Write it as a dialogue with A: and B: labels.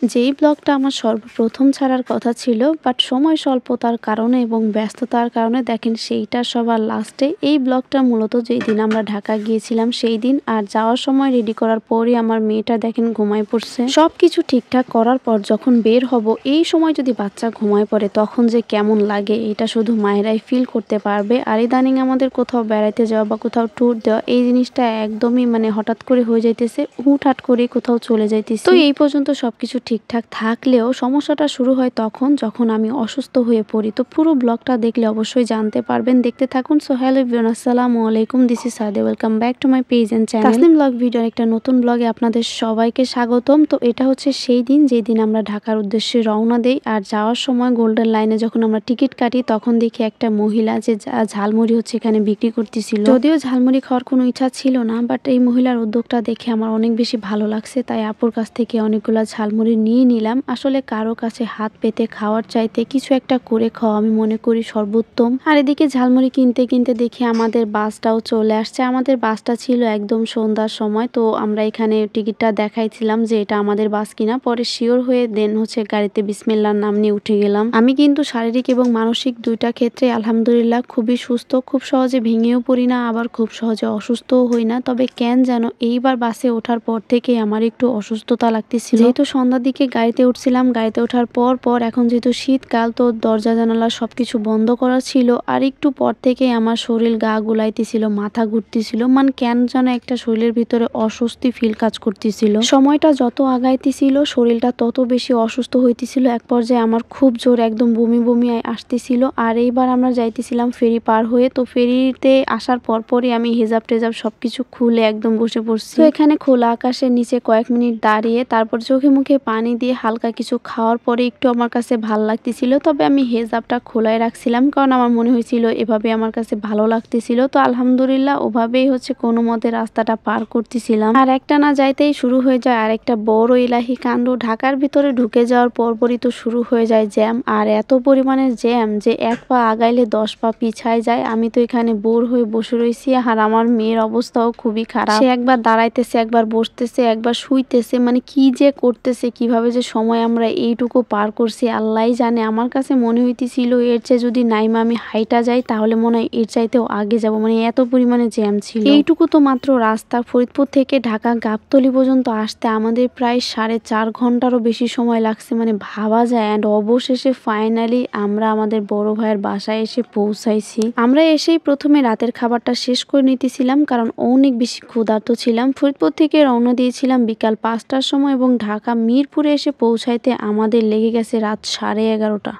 A: যেই ব্লগটা আমার সর্বপ্রথম ছাড়ার কথা ছিল, বাট সময় স্বল্পতার কারণে এবং ব্যস্ততার কারণে দেখেন সেইটা সবার লাস্টে। এই ব্লগটা মূলত যেই দিন আমরা ঢাকা গিয়েছিলাম সেই দিন, আর যাওয়ার সময় রেডি করার পরই আমার মেয়েটা দেখেন ঘুমায় পড়ছে। সবকিছু ঠিকঠাক করার পর যখন বের হব, এই সময় যদি বাচ্চা ঘুমায় পড়ে তখন যে কেমন লাগে এটা শুধু মায়েরাই ফিল করতে পারবে। আর ইদানিং আমাদের কোথাও বেড়াইতে যাওয়া বা কোথাও ট্যুর দেওয়া এই জিনিসটা একদমই হঠাৎ করে হয়ে যাইতেছে, হুটহাট করে কোথাও চলে যাইতেছে। তো এই পর্যন্ত সবকিছু ঠিকঠাক থাকলেও সমস্যাটা শুরু হয় তখন যখন আমি অসুস্থ হয়ে পড়ি। তো পুরো ব্লগটা দেখলে অবশ্যই জানতে পারবেন, দেখতে থাকুন। সো হ্যালো এভরিওয়ান, আসসালামু আলাইকুম, this is Sade, welcome back to my page and channel Tasnim blog ভিডিওর একটা নতুন ব্লগে আপনাদের সবাইকে স্বাগতম। তো এটা হচ্ছে সেই দিন যেই দিন আমরা ঢাকার উদ্দেশ্যে রওনা দেই। আর যাওয়ার সময় গোল্ডেন লাইনে যখন আমরা টিকিট কাটি তখন দেখি একটা মহিলা যে ঝালমুড়ি হচ্ছে এখানে বিক্রি করতেছিল। যদিও ঝালমুড়ি খাওয়ার কোনো ইচ্ছা ছিল না, বাট এই মহিলার উদ্যোগটা দেখে আমার অনেক বেশি ভালো লাগছে, তাই আপুর কাছ থেকে অনেকগুলা ঝালমুড়ি নিয়ে নিলাম। আসলে কারো কাছে হাত পেতে খাওয়ার চাইতে কিছু একটা করে খাওয়া আমি মনে করি সর্বোত্তম। আর এদিকে ঝালমুড়ি কিনতে কিনতে দেখি আমাদের বাসটাও চলে আসছে। আমাদের বাসটা ছিল একদম সন্ধ্যার সময়। তো আমরা এখানে টিকিটটা দেখাইছিলাম যে এটা আমাদের বাস কিনা, পরে শিওর হয়ে দেন হচ্ছে গাড়িতে বিসমিল্লাহর নাম নিয়ে উঠে গেলাম। আমি কিন্তু শারীরিক এবং মানসিক দুইটা ক্ষেত্রে আলহামদুলিল্লাহ খুবই সুস্থ, খুব সহজে ভেঙেও পড়ি না, আবার খুব সহজে অসুস্থও হই না। তবে কেন যেন এইবার বাসে ওঠার পর থেকে আমার একটু অসুস্থতা লাগতেছিল। যেহেতু সন্ধ্যার দিকে গাড়িতে উঠছিলাম, গাড়িতে ওঠার পর এখন যেহেতু শীতকাল, তো দরজা জানালা সবকিছু বন্ধ করা ছিল। আর একটু পর থেকে আমার শরীর গা গুলাইতেছিল, মাথা ঘুরতেছিল, কেন যেন একটা শরীরের ভিতরে অস্বস্তি ফিল কাজ করতেছিল। সময়টা যত আগাইতেছিল শরীরটা তত বেশি অসুস্থ হইতেছিল। এক পর্যায়ে আমার খুব জোর একদম বমি বমি আসতেছিল। আর এইবার আমরা যাইতেছিলাম ফেরি পার হয়ে। তো ফেরিতে আসার পরই আমি হেজাব টেজাব সবকিছু খুলে একদম বসে পড়ছি। তো এখানে খোলা আকাশের নিচে কয়েক মিনিট দাঁড়িয়ে তারপর চোখে মুখে পানি দিয়ে হালকা কিছু খাওয়ার পরে একটু আমার কাছে ভাল লাগতেছিল। তবে আমি হেজাবটা খোলাই রাখছিলাম, কারণ আমার মনে হয়েছিল এভাবে আমার কাছে ভালো লাগতেছিল। তো আলহামদুলিল্লাহ ওভাবেই হচ্ছে কোনো মতে রাস্তাটা পার করতেছিলাম। আর একটা না যাইতেই শুরু হয়ে যায় আর একটা বড় ইলাহি কাণ্ড। ঢাকার ভিতরে ঢুকে যাওয়ার পরপরই তো শুরু হয়ে যায় জ্যাম। আর এত পরিমাণে জ্যাম যে এক পা আগাইলে 10 পা পিছায় যায়। আমি তো এখানে বোর হয়ে বসে রয়েছি, আর আমার মেয়ের অবস্থাও খুবই খারাপ। সে একবার দাঁড়াইতেছে, একবার বসতেছে, একবার শুইতেছে, কি যে করতেছে, কিভাবে যে সময় আমরা এইটুকু পার করছি আল্লাহই জানে। আমার কাছে মনে হইতেছিল এর চেয়ে যদি নাইমা আমি হাইটা যাই তাহলে মনে হয় এর চাইতেও আগে যাব, এত পরিমাণে জ্যাম ছিল। এইটুকু তো মাত্র রাস্তা। ফরিদপুর থেকে ঢাকা গাবতলী পর্যন্ত আসতে আমাদের প্রায় 4.5 ঘন্টারও বেশি সময় লাগছে, ভাবা যায়। অ্যান্ড অবশেষে ফাইনালি আমরা আমাদের বড় ভাইয়ের বাসায় এসে পৌঁছাইছি। আমরা এসেই প্রথমে রাতের খাবারটা শেষ করে নিতেছিলাম, কারণ অনেক বেশি ক্ষুধার্ত ছিলাম। ফরিদপুর থেকে রওনা দিয়েছিলাম বিকাল 5টার সময় এবং ঢাকা মিরপুরে এসে পৌঁছাইতে আমাদের লেগে গেছে রাত 11:30।